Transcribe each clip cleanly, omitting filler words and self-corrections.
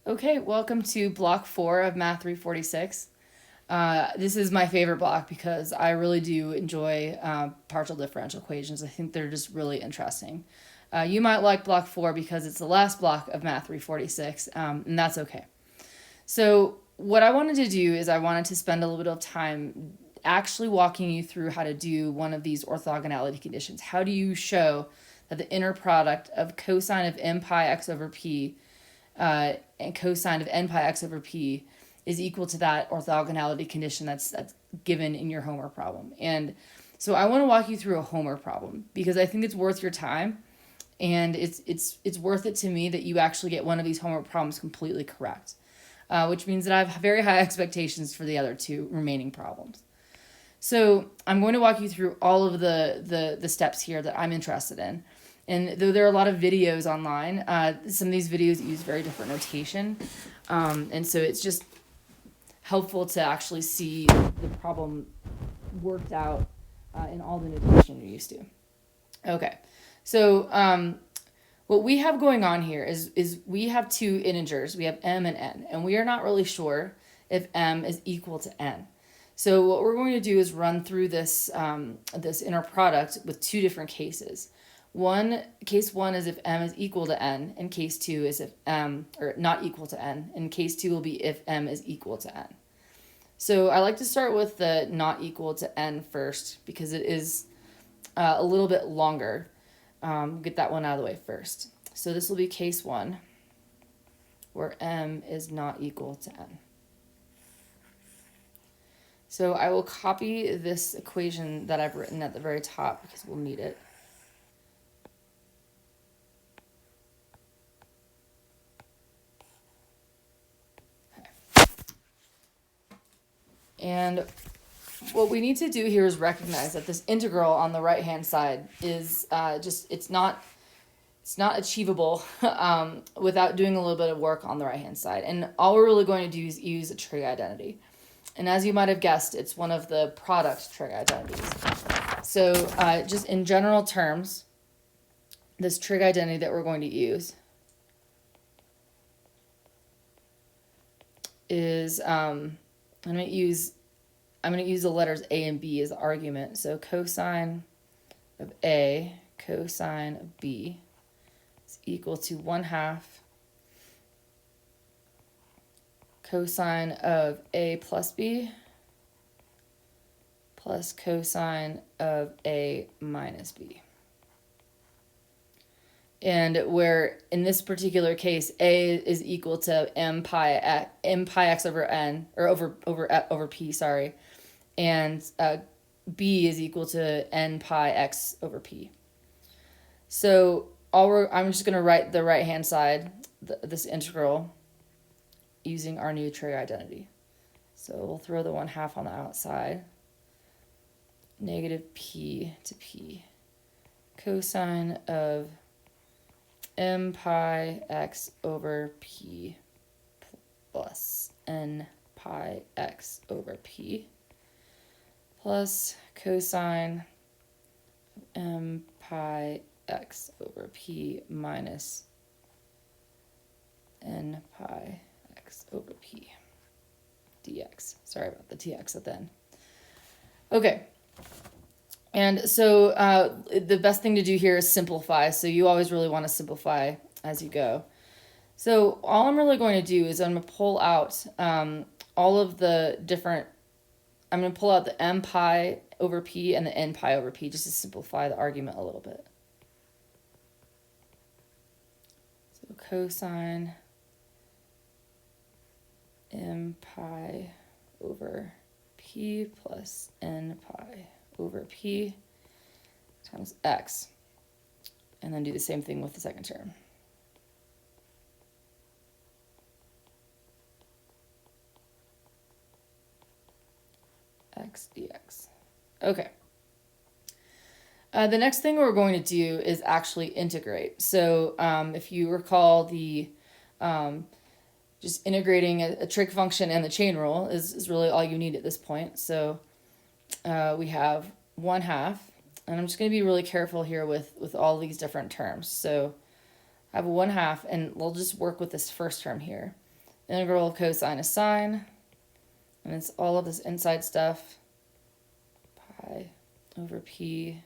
Okay, welcome to block 4 of Math 346. This is my favorite block because I really do enjoy partial differential equations. I think they're just really interesting. You might like block 4 because it's the last block of Math 346, and that's okay. So what I wanted to do is I wanted to spend a little bit of time actually walking you through how to do one of these orthogonality conditions. How do you show that the inner product of cosine of m pi x over p and cosine of n pi x over p is equal to that orthogonality condition that's given in your homework problem. And so I want to walk you through a homework problem because I think it's worth your time, and it's worth it to me that you actually get one of these homework problems completely correct, which means that I have very high expectations for the other two remaining problems. So I'm going to walk you through all of the steps here that I'm interested in. And though there are a lot of videos online, some of these videos use very different notation. And so it's just helpful to actually see the problem worked out in all the notation you're used to. Okay, so what we have going on here is we have two integers. We have m and n, and we are not really sure if m is equal to n. So what we're going to do is run through this this inner product with two different cases. Case one is if m is equal to n, and case two is if m, or not equal to n, and case two will be if m is equal to n. So I like to start with the not equal to n first because it is a little bit longer. Get that one out of the way first. So this will be case one, where m is not equal to n. So I will copy this equation that I've written at the very top because we'll need it. And what we need to do here is recognize that this integral on the right hand side is it's not achievable without doing a little bit of work on the right hand side. And all we're really going to do is use a trig identity. And as you might have guessed, it's one of the product trig identities. So just in general terms, this trig identity that we're going to use is I'm going to use the letters a and b as the argument. So cosine of a cosine of b is equal to 1/2 cosine of a plus b plus cosine of a minus b. And where in this particular case a is equal to m pi x over n, or over p, sorry, and b is equal to n pi x over p. So I'm just going to write the right hand side, this integral, using our new trig identity. So we'll throw the 1/2 on the outside. Negative p to p cosine of m pi x over p plus n pi x over p plus cosine of m pi x over p minus n pi x over p dx. Sorry about the tx at the end. Okay. And so the best thing to do here is simplify. So you always really want to simplify as you go. So all I'm really going to do is I'm going to pull out all of the different, I'm going to pull out the m pi over p and the n pi over p just to simplify the argument a little bit. So cosine m pi over p plus n pi over p times x, and then do the same thing with the second term. X dx. Okay. The next thing we're going to do is actually integrate. So if you recall, the just integrating a trig function and the chain rule is really all you need at this point. So we have 1/2, and I'm just going to be really careful here with all these different terms. So I have 1/2, and we'll just work with this first term here. integral of cosine of sine, and it's all of this inside stuff, pi over p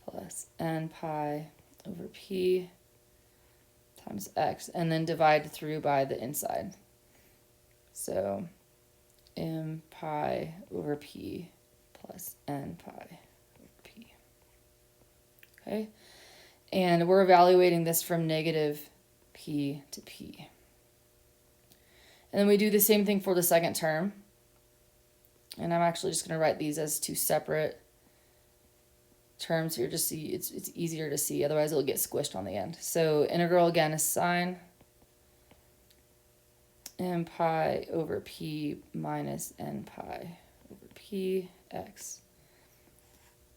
plus n pi over p times x, and then divide through by the inside. So m pi over p plus n pi over p. Okay, and we're evaluating this from negative p to p. And then we do the same thing for the second term. And I'm actually just going to write these as two separate terms here, just so it's easier to see. Otherwise, it'll get squished on the end. So integral again is sine m pi over p minus n pi over p x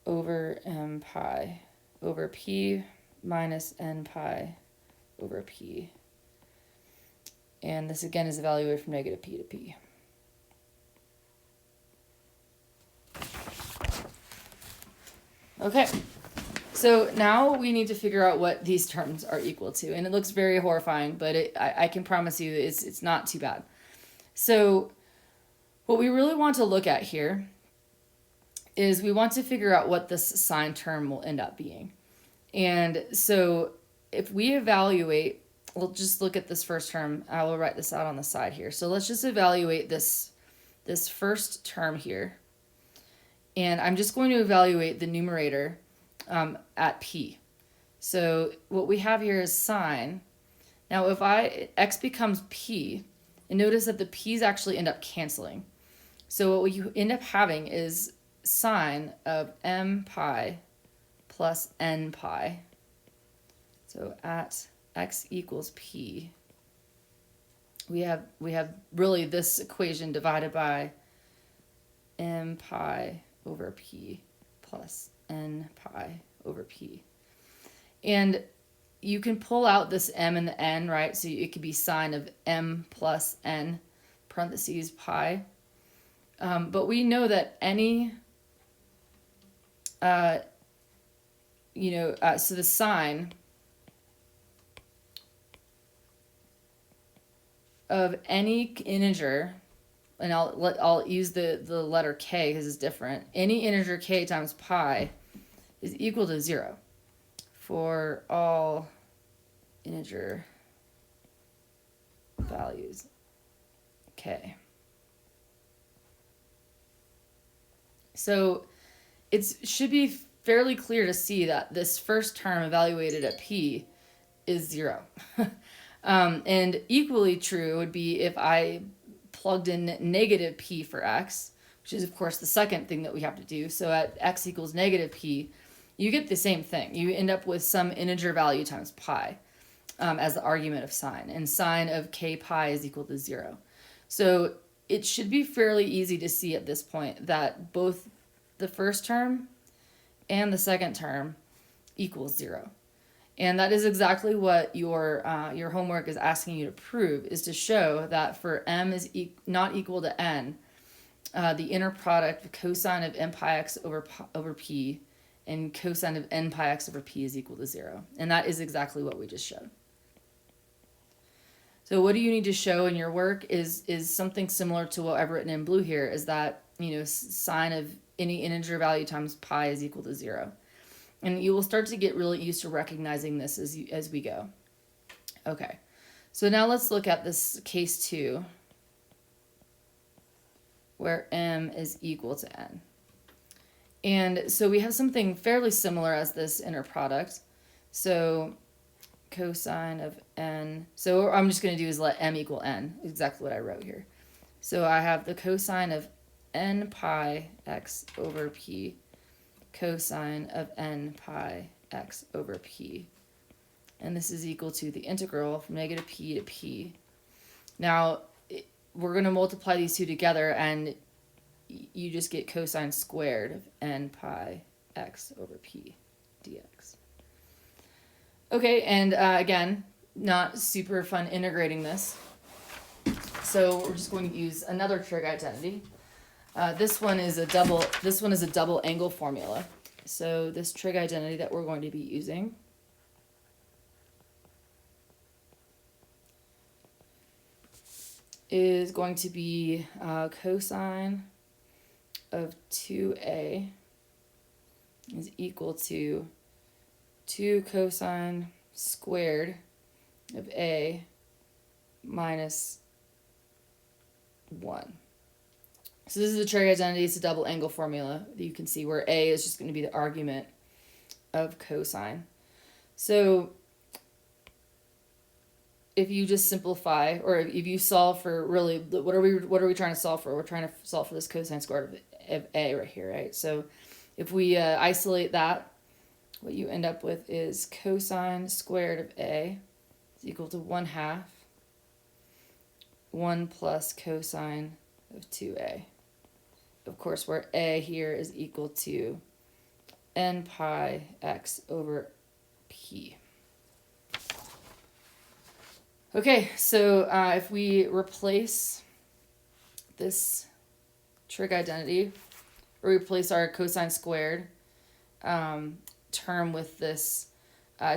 over m pi over p minus n pi over p. And this again is evaluated from negative p to p. Okay, so now we need to figure out what these terms are equal to. And it looks very horrifying, but I can promise you it's not too bad. So what we really want to look at here is we want to figure out what this sine term will end up being. And so if we evaluate, we'll just look at this first term. I will write this out on the side here. So let's just evaluate this first term here. And I'm just going to evaluate the numerator at p. So what we have here is sine. Now if x becomes p, and notice that the p's actually end up canceling. So what you end up having is sine of m pi plus n pi. So at x equals p, we have really this equation divided by m pi over p plus n pi over p. And you can pull out this m and the n, right? So it could be sine of m plus n parentheses pi. But we know that any, so the sine of any integer, and I'll use the letter k because it's different. Any integer k times pi is equal to 0 for all integer values k. So it should be fairly clear to see that this first term evaluated at p is 0. And equally true would be if I plugged in negative p for x, which is of course the second thing that we have to do. So at x equals negative p, you get the same thing. You end up with some integer value times pi as the argument of sine, and sine of k pi is equal to 0. So it should be fairly easy to see at this point that both the first term and the second term equals 0. And that is exactly what your homework is asking you to prove, is to show that for m is not equal to n, the inner product of cosine of m pi x over p and cosine of n pi x over p is equal to 0. And that is exactly what we just showed. So what do you need to show in your work is something similar to what I've written in blue here, is that, sine of any integer value times pi is equal to 0. And you will start to get really used to recognizing this as we go. Okay, so now let's look at this case 2, where m is equal to n. And so we have something fairly similar as this inner product. So cosine of n, so what I'm just going to do is let m equal n, exactly what I wrote here. So I have the cosine of n pi x over p cosine of n pi x over p. And this is equal to the integral from negative p to p. Now, we're going to multiply these two together, and you just get cosine squared of n pi x over p dx. Okay, and again, not super fun integrating this. So we're just going to use another trig identity. This one is a double angle formula. So this trig identity that we're going to be using is going to be cosine of 2a is equal to 2 cosine squared of a minus 1. So this is the trig identity. It's a double angle formula that you can see where a is just going to be the argument of cosine. So if you just simplify, or if you solve for really, what are we trying to solve for? We're trying to solve for this cosine squared of a right here, right? So if we isolate that, what you end up with is cosine squared of a is equal to 1/2 1 plus cosine of 2a. Of course, where a here is equal to n pi x over p. Okay, so if we replace this trig identity, or replace our cosine squared term with this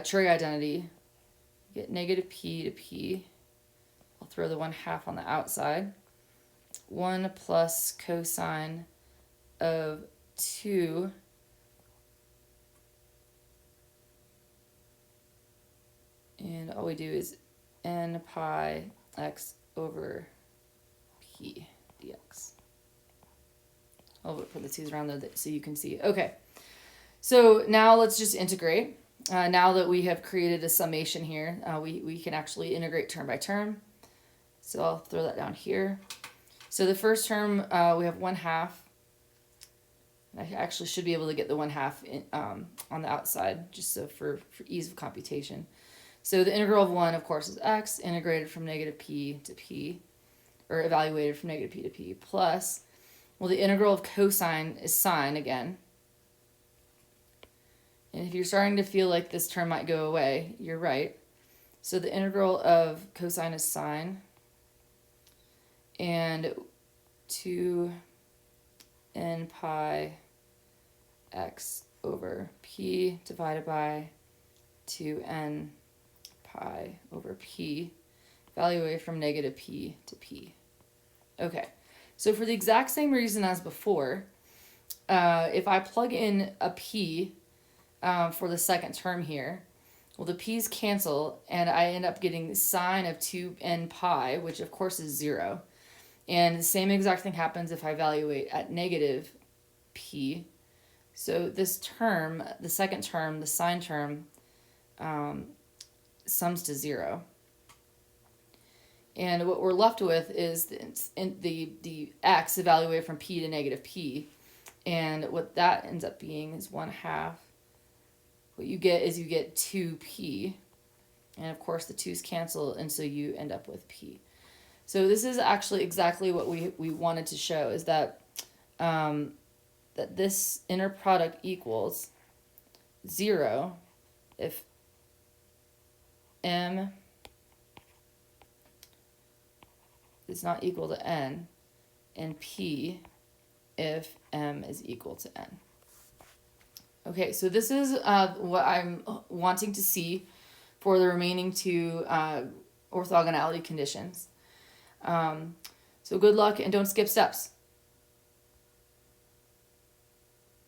trig identity, get negative p to p. I'll throw the 1/2 on the outside. 1 plus cosine of 2 and all we do is n pi x over p dx. I'll put the 2's around there so you can see. Okay, so now let's just integrate. Now that we have created a summation here, we can actually integrate term by term. So I'll throw that down here. So the first term, we have 1/2. I actually should be able to get the 1/2 on the outside, just so for ease of computation. So the integral of 1, of course, is x, integrated from negative p to p, or evaluated from negative p to p, plus, well, the integral of cosine is sine again. And if you're starting to feel like this term might go away, you're right. So the integral of cosine is sine, and 2 n pi x over p divided by 2n pi over p, evaluated from negative p to p. Okay, so for the exact same reason as before, if I plug in a p for the second term here, well, the p's cancel, and I end up getting sine of 2n pi, which of course is 0. And the same exact thing happens if I evaluate at negative p. So this term, the second term, the sine term, sums to 0. And what we're left with is the x evaluated from p to negative p. And what that ends up being is 1/2. What you get is you get 2p. And of course the 2's cancel, and so you end up with p. So this is actually exactly what we wanted to show, is that that this inner product equals 0 if m is not equal to n, and p if m is equal to n. Okay, so this is what I'm wanting to see for the remaining two orthogonality conditions. So good luck, and don't skip steps.